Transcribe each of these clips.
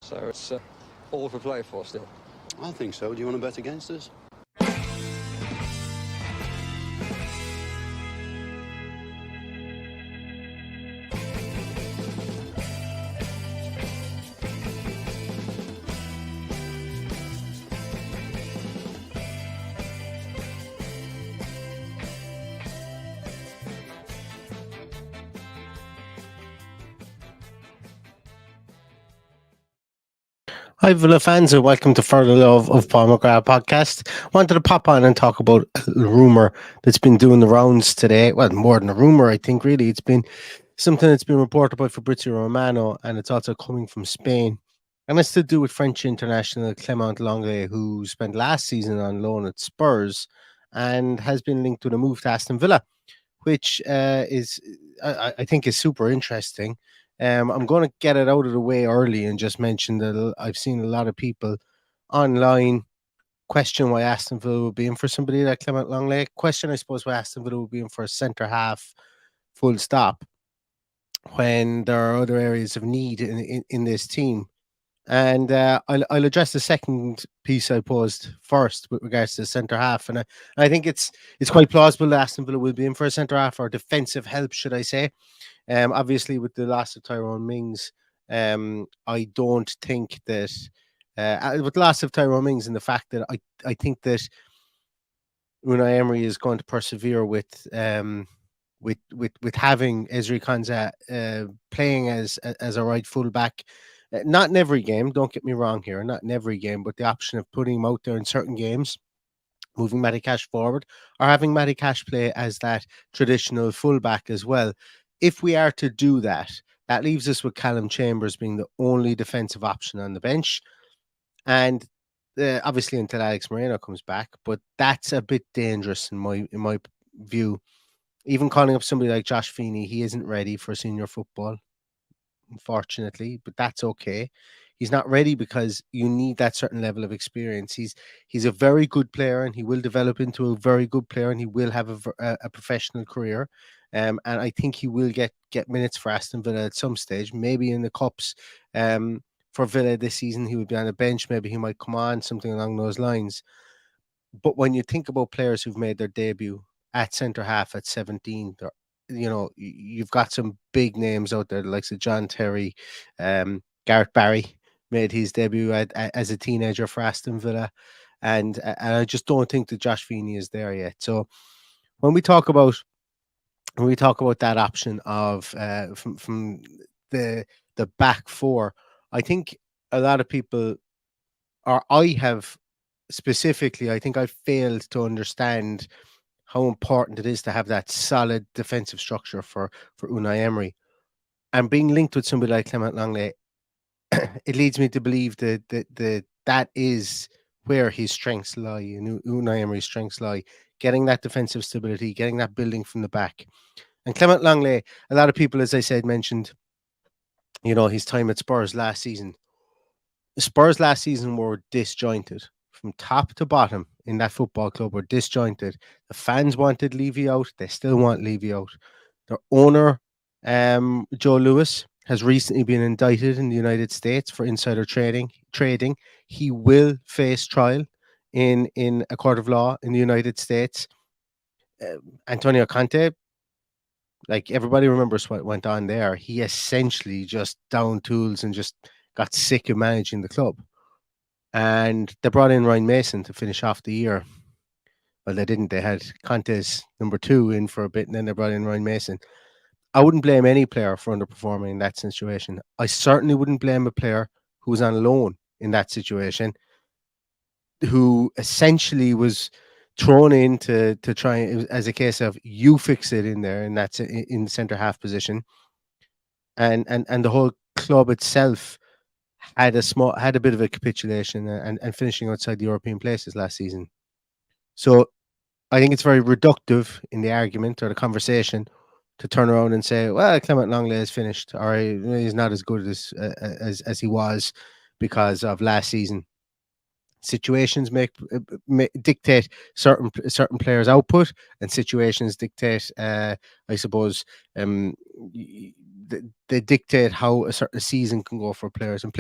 So it's all to play for still. I think so. Do you want to bet against us? Hi, Villa fans, and welcome to further Love of Paul McGrath podcast. Wanted to pop on and talk about a rumour that's been doing the rounds today. Well, more than a rumour, I think, really. It's been something that's been reported by Fabrizio Romano, and it's also coming from Spain. And it's to do with French international Clement, who spent last season on loan at Spurs and has been linked with a move to Aston Villa, which I think is super interesting. I'm going to get it out of the way early and just mention that I've seen a lot of people online question why Aston Villa would be in for somebody like Clement Lenglet. Question, I suppose, why Aston Villa would be in for a centre half, full stop, when there are other areas of need in this team. And I'll address the second piece I posed first with regards to the centre half, and I think it's quite plausible that Aston Villa will be in for a centre half, or defensive help, should I say? Obviously, with the loss of Tyrone Mings, I don't think that with the loss of Tyrone Mings and the fact that I think that Unai Emery is going to persevere with having Ezri Konsa playing as a right fullback. Not in every game, don't get me wrong here, not in every game, but the option of putting him out there in certain games, moving Matty Cash forward, or having Matty Cash play as that traditional fullback as well. If we are to do that, that leaves us with Callum Chambers being the only defensive option on the bench. And obviously until Alex Moreno comes back, but that's a bit dangerous in my view. Even calling up somebody like Josh Feeney, he isn't ready for senior football, unfortunately, but that's okay. He's not ready because you need that certain level of experience. He's a very good player, and he will develop into a very good player, and he will have a professional career. And I think he will get minutes for Aston Villa at some stage, maybe in the cups. For Villa this season, he would be on the bench. Maybe he might come on, something along those lines. But when you think about players who've made their debut at centre half at 17, you've got some big names out there, like John Terry, Gareth Barry made his debut as a teenager for Aston Villa, and I just don't think that Josh Feeney is there yet. So when we talk about that option of from the back four, I think a lot of people, or I have specifically, I think I failed to understand how important it is to have that solid defensive structure for Unai Emery. And being linked with somebody like Clement Lenglet, it leads me to believe that is where his strengths lie, and Unai Emery's strengths lie, getting that defensive stability, getting that building from the back. And Clement Lenglet, a lot of people, as I said, mentioned, his time at Spurs last season. The Spurs last season were disjointed from top to bottom in that football club, were disjointed. The fans wanted Levy out. They still want Levy out. Their owner, Joe Lewis, has recently been indicted in the United States for insider trading. He will face trial in a court of law in the United States. Antonio Conte, like everybody remembers what went on there. He essentially just down tools and just got sick of managing the club. And they brought in Ryan Mason to finish off the year. Well, they didn't. They had Conte's number 2 in for a bit, and then they brought in Ryan Mason. I wouldn't blame any player for underperforming in that situation. I certainly wouldn't blame a player who was on loan in that situation, who essentially was thrown in to try, as a case of you fix it in there, and that's in the centre half position. And the whole club itself had a bit of a capitulation and finishing outside the European places last season. So I think it's very reductive in the argument or the conversation to turn around and say, well, Clement Lenglet is finished, or he's not as good as he was because of last season. Situations dictate certain players' output, and situations dictate, I suppose, they dictate how a certain season can go for players. And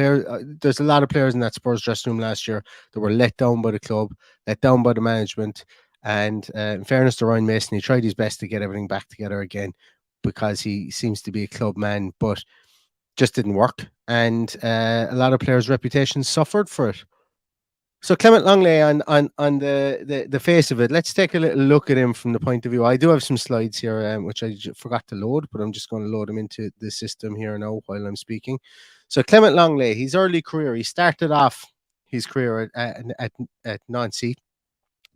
there's a lot of players in that Spurs dressing room last year that were let down by the club, let down by the management. And in fairness to Ryan Mason, he tried his best to get everything back together again because he seems to be a club man, but just didn't work. And a lot of players' reputations suffered for it. So Clement Longley, on the face of it, let's take a little look at him from the point of view. I do have some slides here, which I forgot to load, but I'm just going to load them into the system here now while I'm speaking. So Clement Longley, his early career, he started off his career at Nancy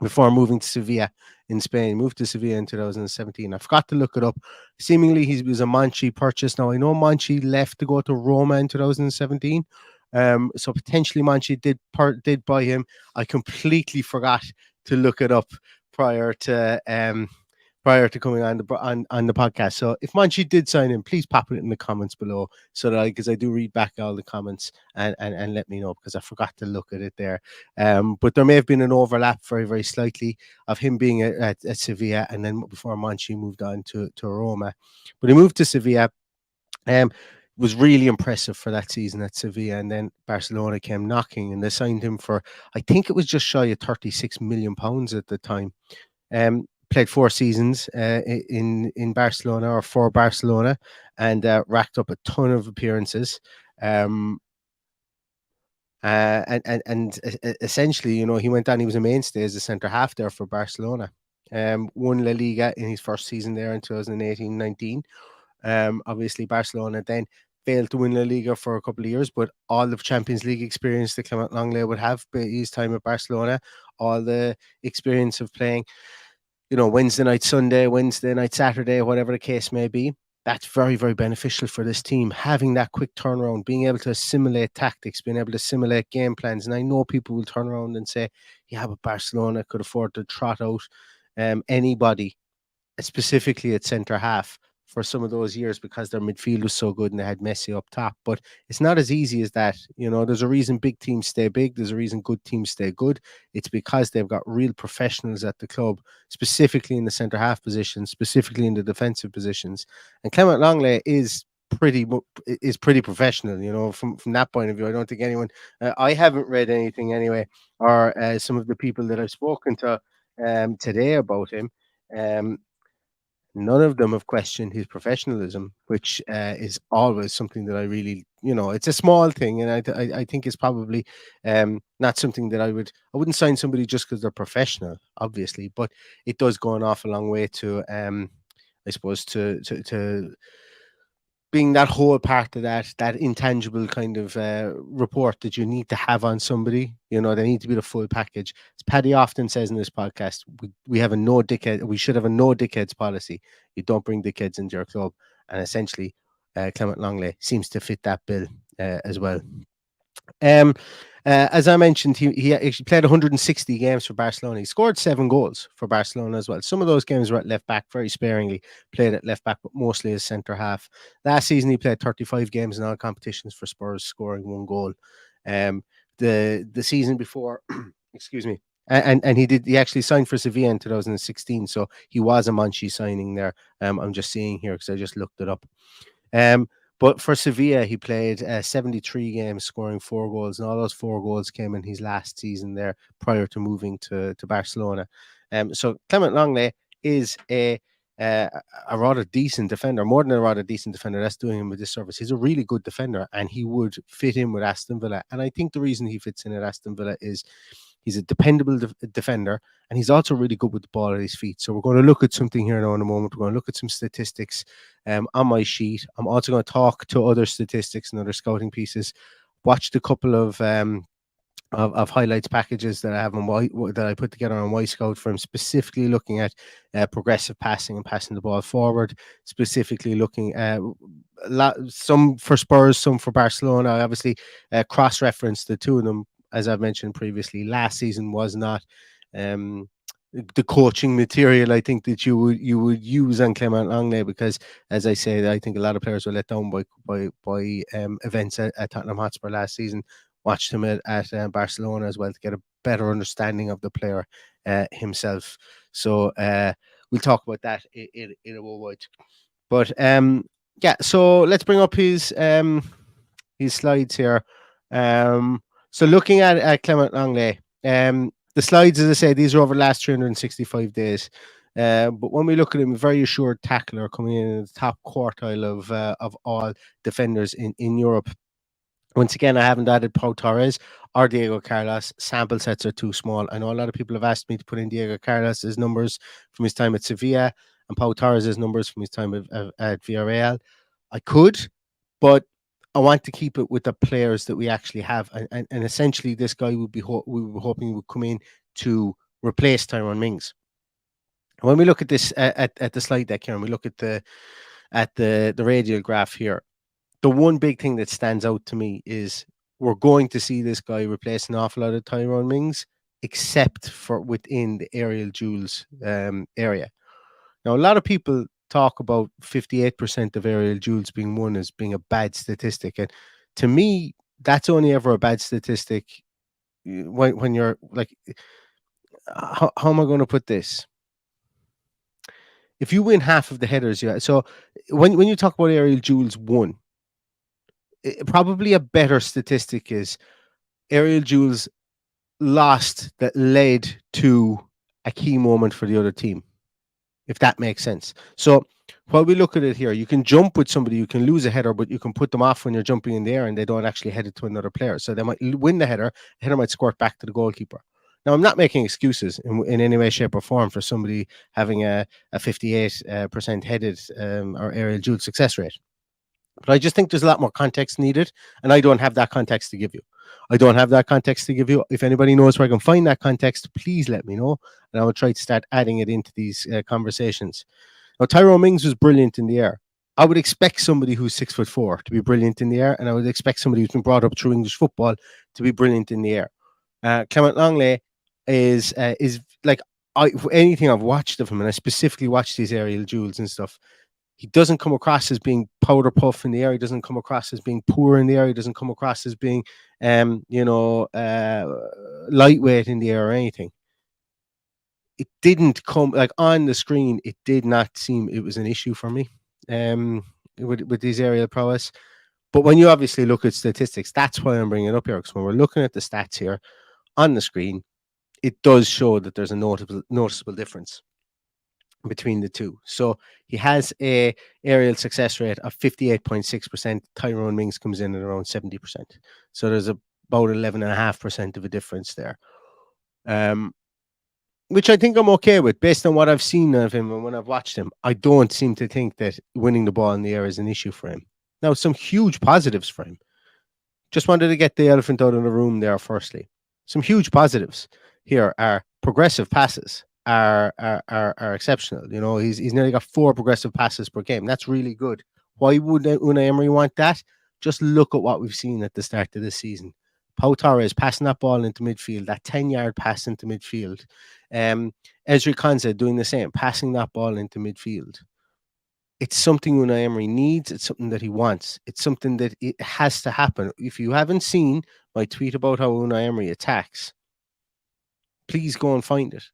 before moving to Sevilla in Spain. Moved to Sevilla in 2017. I forgot to look it up. Seemingly he was a Monchi purchase. Now I know Monchi left to go to Roma in 2017. So potentially Monchi did buy him. I completely forgot to look it up prior to coming on the podcast. So if Monchi did sign him, please pop it in the comments below so that because I do read back all the comments and let me know because I forgot to look at it there. But there may have been an overlap very, very slightly of him being at Sevilla and then before Monchi moved on to Roma. But he moved to Sevilla. Was really impressive for that season at Sevilla, and then Barcelona came knocking and they signed him for, I think it was just shy of £36 million at the time. Played 4 seasons in Barcelona or for Barcelona and racked up a ton of appearances. And essentially, you know, he went on, he was a mainstay as a centre half there for Barcelona. Won La Liga in his first season there in 2018-19. Obviously, Barcelona then failed to win La Liga for a couple of years, but all of Champions League experience that Clement Longley would have by his time at Barcelona, all the experience of playing, you know, Wednesday night, Saturday, whatever the case may be, that's very, very beneficial for this team. Having that quick turnaround, being able to assimilate tactics, being able to assimilate game plans. And I know people will turn around and say, yeah, but Barcelona could afford to trot out anybody, specifically at centre half, for some of those years because their midfield was so good and they had Messi up top. But it's not as easy as that. You know, there's a reason big teams stay big. There's a reason good teams stay good. It's because they've got real professionals at the club, specifically in the centre half positions, specifically in the defensive positions. And Clement Longley is pretty professional, you know, from that point of view. I don't think anyone, I haven't read anything anyway, or some of the people that I've spoken to today about him, none of them have questioned his professionalism, which is always something that I really, you know, it's a small thing, and I think it's probably not something that I wouldn't sign somebody just because they're professional, obviously, but it does go an awful long way to, I suppose, to being that whole part of that intangible kind of report that you need to have on somebody. You know, they need to be the full package. As Paddy often says in this podcast, we have a no dickhead. We should have a no dickheads policy. You don't bring dickheads into your club, and essentially, Clement Longley seems to fit that bill as well. As I mentioned, he actually played 160 games for Barcelona. He scored 7 goals for Barcelona as well. Some of those games were at left back, very sparingly played at left back, but mostly as centre half. Last season, he played 35 games in all competitions for Spurs, scoring 1 goal. The season before, excuse me, and he actually signed for Sevilla in 2016, so he was a Monchi signing there. I'm just seeing here because I just looked it up. But for Sevilla, he played 73 games, scoring 4 goals, and all those 4 goals came in his last season there prior to moving to Barcelona. So Clement Longley is a rather decent defender, more than a rather decent defender. That's doing him a disservice. He's a really good defender, and he would fit in with Aston Villa. And I think the reason he fits in at Aston Villa is he's a dependable defender, and he's also really good with the ball at his feet. So we're going to look at something here now in a moment. We're going to look at some statistics on my sheet. I'm also going to talk to other statistics and other scouting pieces. Watched a couple of highlights packages that I have that I put together on Y-Scout for him, specifically looking at progressive passing and passing the ball forward, specifically looking at some for Spurs, some for Barcelona. I obviously cross-referenced the two of them. As I've mentioned previously, last season was not the coaching material I think that you would use on Clement Longley, because, as I say, I think a lot of players were let down by events at Tottenham Hotspur last season. Watched him at Barcelona as well to get a better understanding of the player himself. So we'll talk about that in a moment. But Yeah, so let's bring up his slides here. So looking at Clement Lenglet, the slides, as I say, these are over the last 365 days. But when we look at him, a very assured tackler coming in the top quartile of all defenders in Europe. Once again, I haven't added Pau Torres or Diego Carlos. Sample sets are too small. I know a lot of people have asked me to put in Diego Carlos's numbers from his time at Sevilla and Pau Torres's numbers from his time at Villarreal. I could, but I want to keep it with the players that we actually have. And essentially, this guy would be we were hoping would come in to replace Tyrone Mings. When we look at this at the slide deck here, and we look at the radial graph here, the one big thing that stands out to me is we're going to see this guy replace an awful lot of Tyrone Mings, except for within the aerial duels area. Now, a lot of people talk about 58% of aerial duels being won as being a bad statistic. And to me, that's only ever a bad statistic when you're like, how am I going to put this? If you win half of the headers, yeah. So when you talk about aerial duels won, probably a better statistic is aerial duels lost that led to a key moment for the other team, if that makes sense. So while we look at it here, you can jump with somebody, you can lose a header, but you can put them off when you're jumping in the air and they don't actually head it to another player. So they might win the header might squirt back to the goalkeeper. Now, I'm not making excuses in any way, shape, or form for somebody having a 58% headed or aerial duel success rate. But I just think there's a lot more context needed, and I don't have that context to give you. I don't have that context to give you. If anybody knows where I can find that context, please let me know, and I will try to start adding it into these conversations. Now, Tyrone Mings was brilliant in the air. I would expect somebody who's 6'4" to be brilliant in the air, and I would expect somebody who's been brought up through English football to be brilliant in the air. Clement Lenglet is like anything I've watched of him, and I specifically watched these aerial duels and stuff. He doesn't come across as being powder puff in the air. He doesn't come across as being poor in the air. He doesn't come across as being, lightweight in the air or anything. It didn't come like on the screen. It did not seem it was an issue for me with these aerial prowess. But when you obviously look at statistics, that's why I'm bringing it up here. Because when we're looking at the stats here on the screen, it does show that there's a noticeable difference between the two. So he has a aerial success rate of 58.6%. Tyrone Mings comes in at around 70%. So there's about 11.5% of a difference there. Which I think I'm okay with based on what I've seen of him and when I've watched him. I don't seem to think that winning the ball in the air is an issue for him. Now, some huge positives for him. Just wanted to get the elephant out of the room there firstly. Some huge positives here are progressive passes. Are exceptional. You know, he's nearly got 4 progressive passes per game. That's really good. Why would Unai Emery want that? Just look at what we've seen at the start of this season. Pau Torres passing that ball into midfield, that 10-yard pass into midfield. Ezri Konsa doing the same, passing that ball into midfield. It's something Unai Emery needs. It's something that he wants. It's something that it has to happen. If you haven't seen my tweet about how Unai Emery attacks, please go and find it.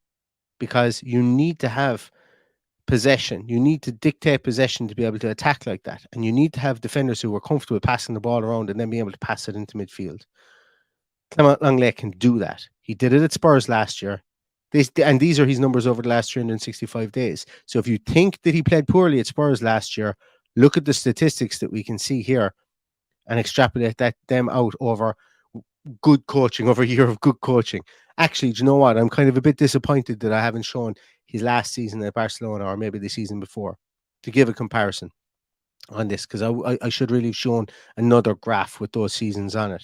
Because you need to have possession. You need to dictate possession to be able to attack like that. And you need to have defenders who are comfortable passing the ball around and then be able to pass it into midfield. Clement Lenglet can do that. He did it at Spurs last year. These are his numbers over the last 365 days. So if you think that he played poorly at Spurs last year, look at the statistics that we can see here and extrapolate them out over good coaching, over a year of good coaching. Actually, do you know what? I'm kind of a bit disappointed that I haven't shown his last season at Barcelona or maybe the season before to give a comparison on this, because I should really have shown another graph with those seasons on it.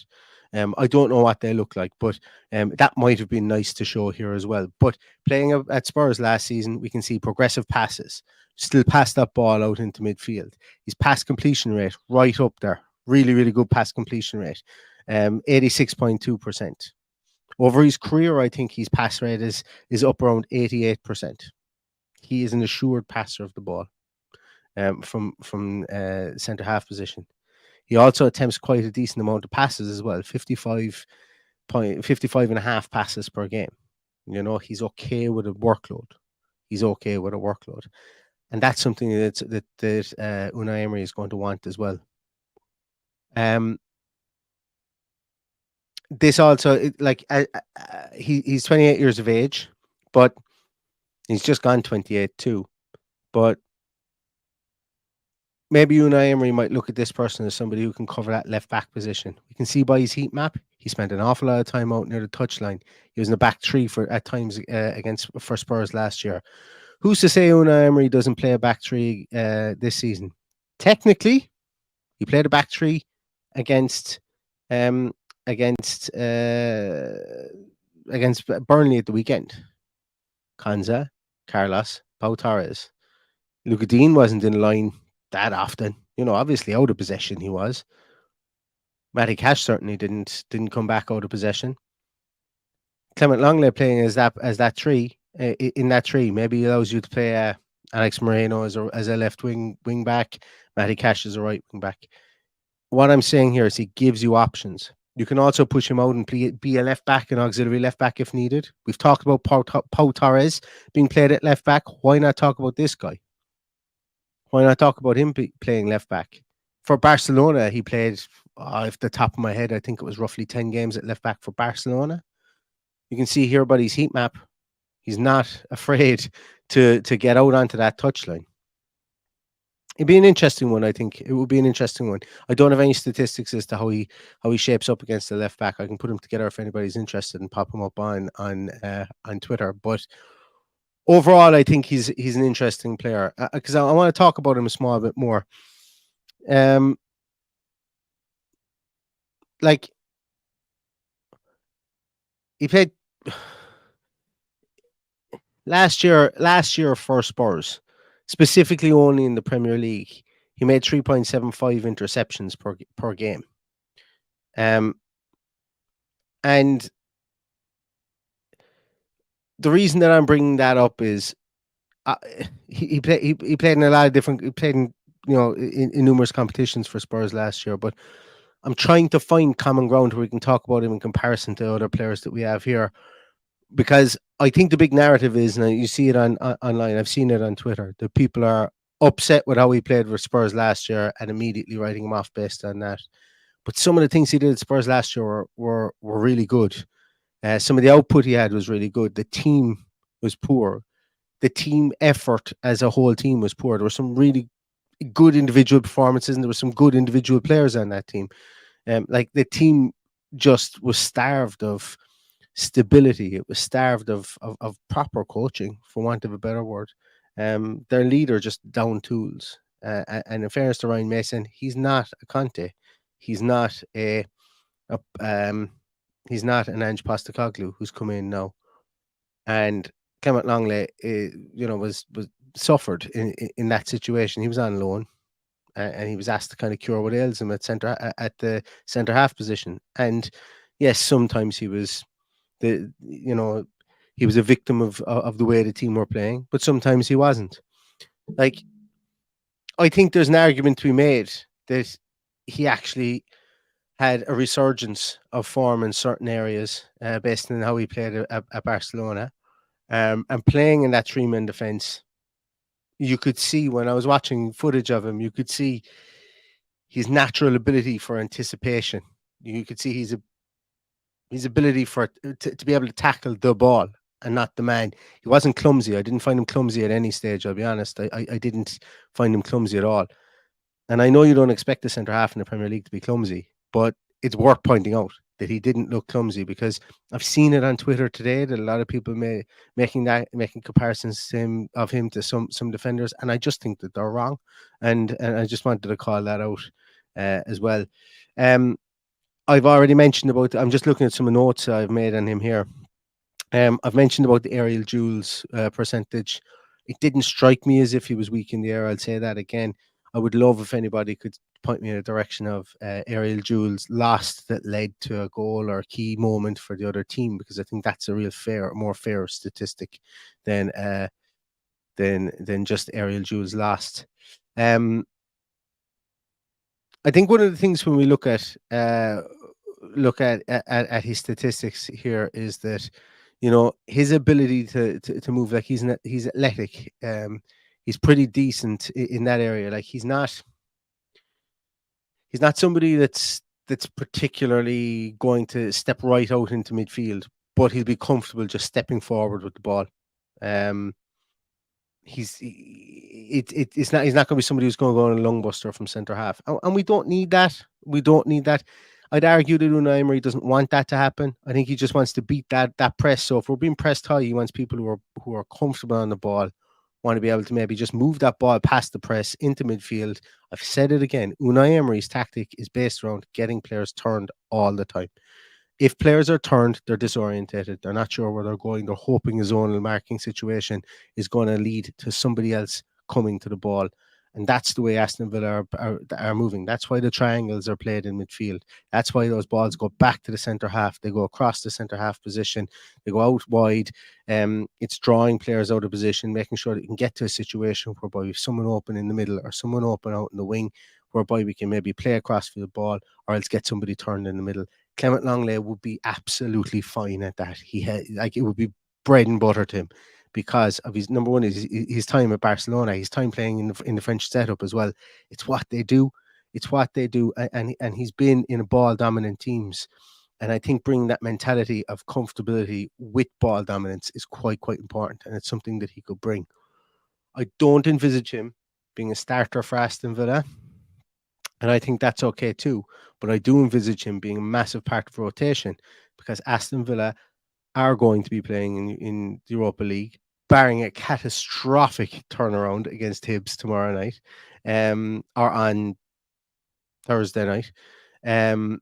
I don't know what they look like, but that might have been nice to show here as well. But playing at Spurs last season, we can see progressive passes, still pass that ball out into midfield. His pass completion rate right up there. Really, really good pass completion rate. 86.2%. Over his career, I think his pass rate is up around 88%. He is an assured passer of the ball from centre half position. He also attempts quite a decent amount of passes as well, 55 and a half passes per game. You know, he's okay with a workload. and that's something that Unai Emery is going to want as well. This also, he's 28 years of age, but he's just gone 28 too. But maybe Unai Emery might look at this person as somebody who can cover that left back position. We can see by his heat map, he spent an awful lot of time out near the touchline. He was in the back three at times for Spurs last year. Who's to say Unai Emery doesn't play a back three this season? Technically, he played a back three against Burnley at the weekend. Kanza, Carlos, Pau Torres. Luka Dean wasn't in line that often. Obviously out of possession he was. Matty Cash certainly didn't come back out of possession. Clement Lenglet playing as that three in that three maybe allows you to play Alex Moreno as a left wing back, Matty Cash as a right wing back. What I'm saying here is he gives you options. You can also push him out and be a left back, an auxiliary left back if needed. We've talked about Pau Torres being played at left back. Why not talk about this guy? Why not talk about him playing left back? For Barcelona, he played, off the top of my head, I think it was roughly 10 games at left back for Barcelona. You can see here by his heat map, he's not afraid to get out onto that touchline. It'd be an interesting one, I think. It would be an interesting one. I don't have any statistics as to how he shapes up against the left back. I can put him together if anybody's interested and pop him up on Twitter. But overall, I think he's an interesting player because I want to talk about him a small bit more. He played last year for Spurs, specifically only in the Premier League. He made 3.75 interceptions per game. And the reason that I'm bringing that up is he played in a lot of different. He played in numerous competitions for Spurs last year, but I'm trying to find common ground where we can talk about him in comparison to other players that we have here, because I think the big narrative is, and you see it online. I've seen it on Twitter, that people are upset with how he played for Spurs last year and immediately writing him off based on that. But some of the things he did at Spurs last year were really good. Some of the output he had was really good. The team was poor. The team effort as a whole team was poor. There were some really good individual performances and there were some good individual players on that team. The team just was starved of stability. It was starved of proper coaching, for want of a better word. Their leader just down tools. And in fairness to Ryan Mason, he's not a Conte. He's not he's not an Ange Postecoglou who's come in now. And Clement Lenglet, was suffered in that situation. He was on loan, and he was asked to kind of cure what ails him at the centre half position. And yes, sometimes he was he was a victim of the way the team were playing, but sometimes he wasn't. I think there's an argument to be made that he actually had a resurgence of form in certain areas based on how he played at Barcelona. And playing in that three-man defence, you could see when I was watching footage of him, you could see his natural ability for anticipation. You could see his ability to be able to tackle the ball and not the man. He wasn't clumsy. I didn't find him clumsy at any stage, I'll be honest. I didn't find him clumsy at all. And I know you don't expect the centre-half in the Premier League to be clumsy, but it's worth pointing out that he didn't look clumsy, because I've seen it on Twitter today that a lot of people making comparisons of him to some defenders, and I just think that they're wrong, and I just wanted to call that out as well. I've already mentioned about. I'm just looking at some notes I've made on him here. I've mentioned about the aerial duels percentage. It didn't strike me as if he was weak in the air. I'll say that again. I would love if anybody could point me in a direction of aerial duels lost that led to a goal or a key moment for the other team, because I think that's a more fair statistic than just aerial duels lost. I think one of the things when we look at his statistics here is that his ability to move, like he's athletic. he's pretty decent in that area. Like he's not somebody that's particularly going to step right out into midfield, but he'll be comfortable just stepping forward with the ball. Um, it's not he's not going to be somebody who's going to go on a lung buster from centre half, and we don't need that. We don't need that. I'd argue that Unai Emery doesn't want that to happen. I think he just wants to beat that press. So if we're being pressed high, he wants people who are comfortable on the ball, want to be able to maybe just move that ball past the press into midfield. I've said it again. Unai Emery's tactic is based around getting players turned all the time. If players are turned, they're disorientated. They're not sure where they're going. They're hoping a zonal marking situation is going to lead to somebody else coming to the ball. And that's the way Aston Villa are moving. That's why the triangles are played in midfield. That's why those balls go back to the centre half. They go across the centre half position. They go out wide. It's drawing players out of position, making sure that you can get to a situation whereby if someone open in the middle or someone open out in the wing, whereby we can maybe play across for the ball or else get somebody turned in the middle. Clement Lenglet would be absolutely fine at that. He had it would be bread and butter to him because of his number one is his time at Barcelona, his time playing in the French setup as well. It's what they do. It's what they do, and he's been in a ball dominant teams, and I think bringing that mentality of comfortability with ball dominance is quite important, and it's something that he could bring. I don't envisage him being a starter for Aston Villa. And I think that's okay too. But I do envisage him being a massive part of rotation because Aston Villa are going to be playing in the Europa League, barring a catastrophic turnaround against Hibs tomorrow night, or on Thursday night. Barring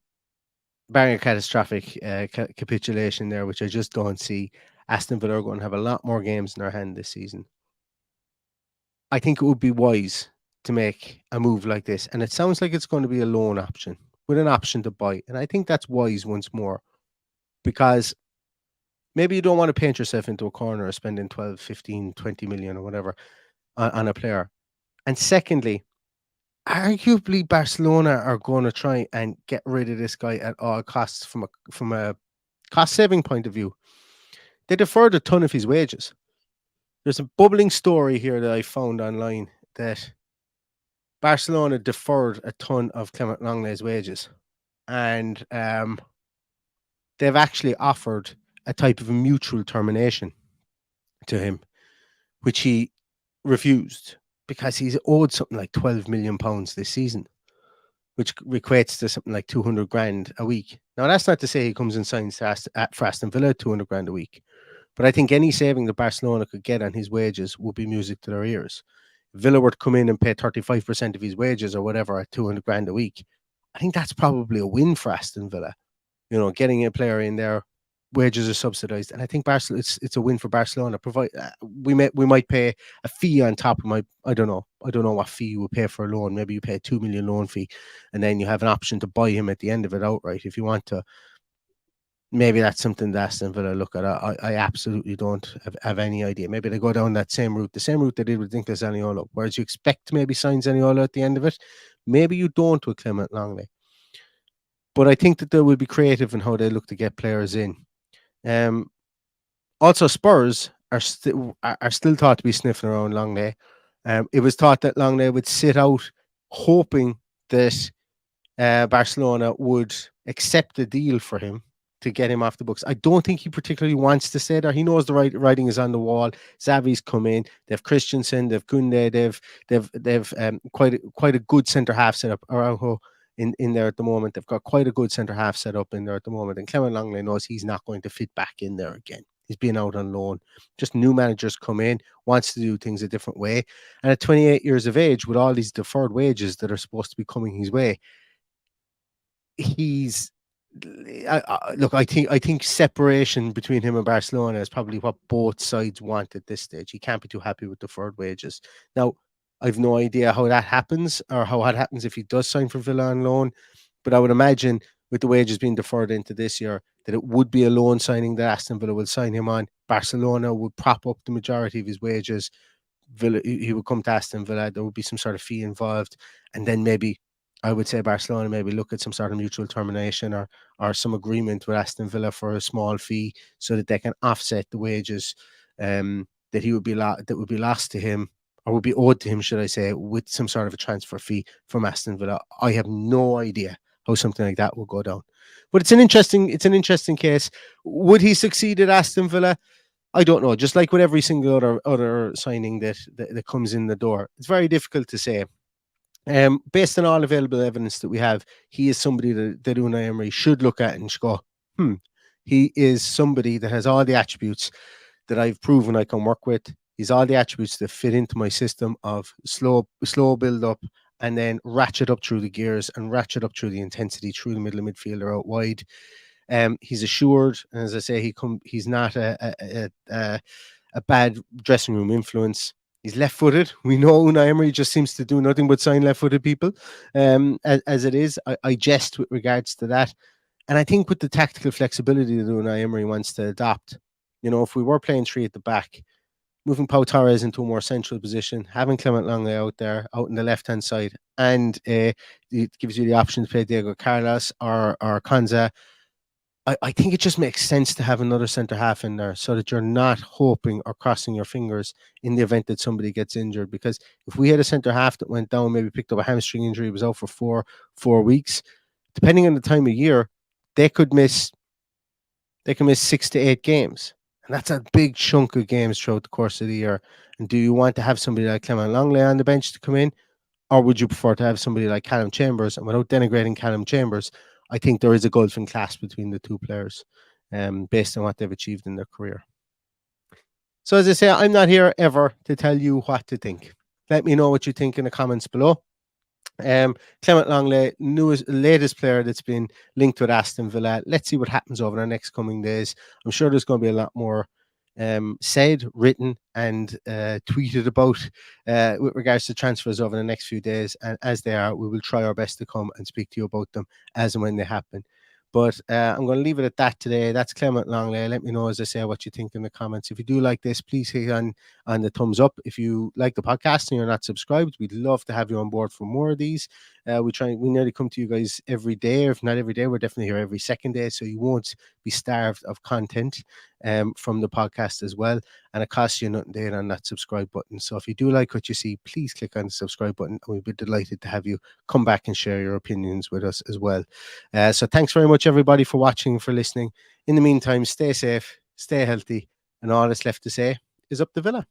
a catastrophic capitulation there, which I just don't see. Aston Villa are going to have a lot more games in their hand this season. I think it would be wise to make a move like this. And it sounds like it's going to be a loan option with an option to buy. And I think that's wise once more because maybe you don't want to paint yourself into a corner of spending 12, 15, 20 million or whatever on a player. And secondly, arguably Barcelona are going to try and get rid of this guy at all costs from a cost saving point of view. They deferred a ton of his wages. There's a bubbling story here that I found online that Barcelona deferred a ton of Clement Lenglet's wages, and they've actually offered a type of a mutual termination to him, which he refused because he's owed something like £12 million this season, which equates to something like 200 grand a week. Now, that's not to say he comes and signs for Aston Villa 200 grand a week, but I think any saving that Barcelona could get on his wages would be music to their ears. Villa were to come in and pay 35% of his wages or whatever at 200 grand a week, I think that's probably a win for Aston Villa. You know, getting a player in there, wages are subsidized, and I think Barcelona it's a win for Barcelona. Provide we might pay a fee on top of I don't know what fee you would pay for a loan. Maybe you pay a 2 million loan fee, and then you have an option to buy him at the end of it outright if you want to. Maybe that's something that Aston Villa look at. I absolutely don't have any idea. Maybe they go down that same route, the same route they did with Dinklage Zaniolo, whereas you expect to maybe sign Zaniolo at the end of it. Maybe you don't with Clement Lenglet. But I think that they will be creative in how they look to get players in. Also, Spurs are still thought to be sniffing around Lenglet. It was thought that Lenglet would sit out, hoping that Barcelona would accept the deal for him to get him off the books. I don't think he particularly wants to stay there. He knows the writing is on the wall. Xavi's come in. They've Christensen. They've Koundé. They've quite a good centre half set up. Araujo in there at the moment. They've got quite a good centre half set up in there at the moment. And Clement Lenglet knows he's not going to fit back in there again. He's been out on loan. Just new managers come in, wants to do things a different way. And at 28 years of age, with all these deferred wages that are supposed to be coming his way, he's look. I think separation between him and Barcelona is probably what both sides want at this stage. He can't be too happy with deferred wages. Now, I've no idea how that happens or how it happens if he does sign for Villa on loan, but I would imagine with the wages being deferred into this year that it would be a loan signing that Aston Villa will sign him on. Barcelona would prop up the majority of his wages. Villa, he would come to Aston Villa. There would be some sort of fee involved, and then maybe I would say Barcelona maybe look at some sort of mutual termination or some agreement with Aston Villa for a small fee so that they can offset the wages that would be lost to him or would be owed to him, should I say, with some sort of a transfer fee from Aston Villa. I have no idea how something like that will go down. But it's an interesting case. Would he succeed at Aston Villa? I don't know. Just like with every single other signing that comes in the door, it's very difficult to say. Based on all available evidence that we have, he is somebody that Unai Emery should look at and go, he is somebody that has all the attributes that I've proven I can work with. He's all the attributes that fit into my system of slow build up and then ratchet up through the gears and ratchet up through the intensity through the middle of midfielder out wide. He's assured, and as I say, he's not a bad dressing room influence. He's left-footed. We know Unai Emery just seems to do nothing but sign left-footed people. As it is, I jest with regards to that. And I think with the tactical flexibility that Unai Emery wants to adopt, if we were playing three at the back, moving Pau Torres into a more central position, having Clement Lenglet out there, out on the left-hand side, and it gives you the option to play Diego Carlos or Konza. I think it just makes sense to have another centre half in there so that you're not hoping or crossing your fingers in the event that somebody gets injured. Because if we had a centre half that went down, maybe picked up a hamstring injury, was out for four weeks, depending on the time of year, they can miss 6 to 8 games. And that's a big chunk of games throughout the course of the year. And do you want to have somebody like Clement Lenglet on the bench to come in? Or would you prefer to have somebody like Callum Chambers? And without denigrating Callum Chambers, I think there is a gulf in class between the two players based on what they've achieved in their career. So as I say, I'm not here ever to tell you what to think. Let me know what you think in the comments below. Clement Lenglet, latest player that's been linked with Aston Villa. Let's see what happens over the next coming days. I'm sure there's going to be a lot more said, written, and tweeted about with regards to transfers over the next few days. And as they are, we will try our best to come and speak to you about them as and when they happen. But I'm going to leave it at that today. That's Clement Lenglet. Let me know, as I say, what you think in the comments. If you do like this, please hit on the thumbs up. If you like the podcast and you're not subscribed, we'd love to have you on board for more of these. We nearly come to you guys every day, or if not every day, we're definitely here every second day. So you won't be starved of content from the podcast as well. And it costs you nothing to hit on that subscribe button. So if you do like what you see, please click on the subscribe button. And we'd be delighted to have you come back and share your opinions with us as well. So thanks very much, everybody, for watching and for listening. In the meantime, stay safe, stay healthy, and all that's left to say is up the Villa.